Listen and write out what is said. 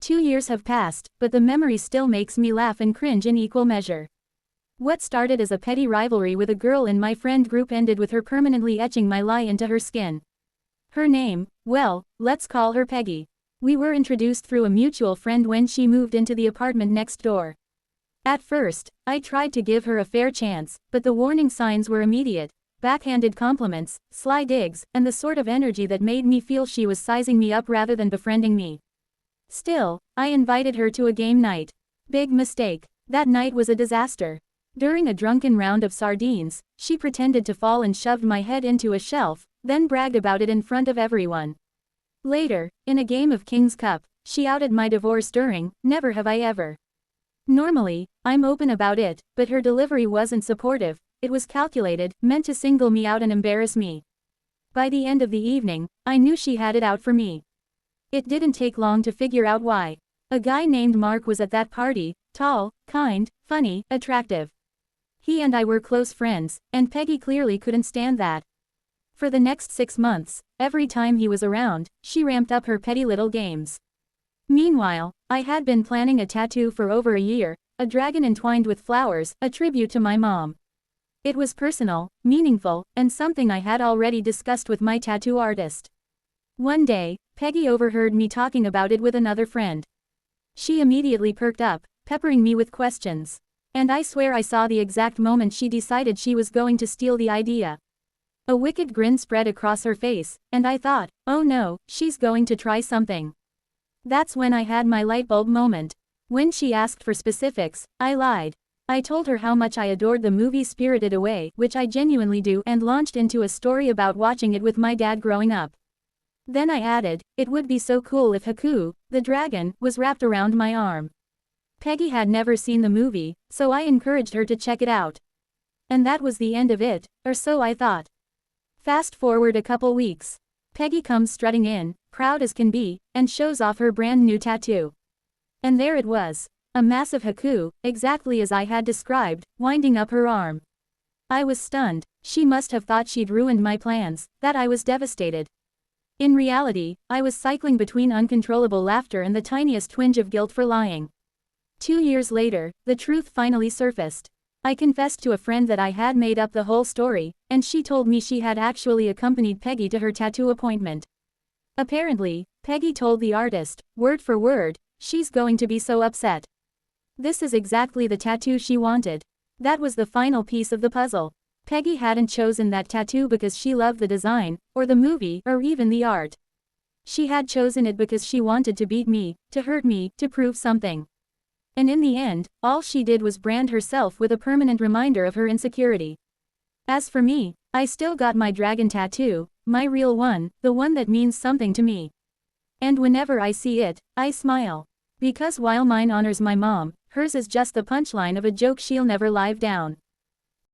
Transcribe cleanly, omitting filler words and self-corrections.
2 years have passed, but the memory still makes me laugh and cringe in equal measure. What started as a petty rivalry with a girl in my friend group ended with her permanently etching my lie into her skin. Her name, well, let's call her Peggy. We were introduced through a mutual friend when she moved into the apartment next door. At first, I tried to give her a fair chance, but the warning signs were immediate: backhanded compliments, sly digs, and the sort of energy that made me feel she was sizing me up rather than befriending me. Still, I invited her to a game night. Big mistake. That night was a disaster. During a drunken round of sardines, she pretended to fall and shoved my head into a shelf, then bragged about it in front of everyone. Later, in a game of King's Cup, she outed my divorce during Never Have I Ever. Normally, I'm open about it, but her delivery wasn't supportive. It was calculated, meant to single me out and embarrass me. By the end of the evening, I knew she had it out for me. It didn't take long to figure out why. A guy named Mark was at that party, tall, kind, funny, attractive. He and I were close friends, and Peggy clearly couldn't stand that. For the next 6 months, every time he was around, she ramped up her petty little games. Meanwhile, I had been planning a tattoo for over a year, a dragon entwined with flowers, a tribute to my mom. It was personal, meaningful, and something I had already discussed with my tattoo artist. One day, Peggy overheard me talking about it with another friend. She immediately perked up, peppering me with questions. And I swear I saw the exact moment she decided she was going to steal the idea. A wicked grin spread across her face, and I thought, oh no, she's going to try something. That's when I had my lightbulb moment. When she asked for specifics, I lied. I told her how much I adored the movie Spirited Away, which I genuinely do, and launched into a story about watching it with my dad growing up. Then I added, it would be so cool if Haku, the dragon, was wrapped around my arm. Peggy had never seen the movie, so I encouraged her to check it out. And that was the end of it, or so I thought. Fast forward a couple weeks. Peggy comes strutting in, proud as can be, and shows off her brand new tattoo. And there it was. A massive Haku, exactly as I had described, winding up her arm. I was stunned. She must have thought she'd ruined my plans, that I was devastated. In reality, I was cycling between uncontrollable laughter and the tiniest twinge of guilt for lying. 2 years later, the truth finally surfaced. I confessed to a friend that I had made up the whole story, and she told me she had actually accompanied Peggy to her tattoo appointment. Apparently, Peggy told the artist, word for word, she's going to be so upset. This is exactly the tattoo she wanted. That was the final piece of the puzzle. Peggy hadn't chosen that tattoo because she loved the design, or the movie, or even the art. She had chosen it because she wanted to beat me, to hurt me, to prove something. And in the end, all she did was brand herself with a permanent reminder of her insecurity. As for me, I still got my dragon tattoo, my real one, the one that means something to me. And whenever I see it, I smile. Because while mine honors my mom, hers is just the punchline of a joke she'll never live down.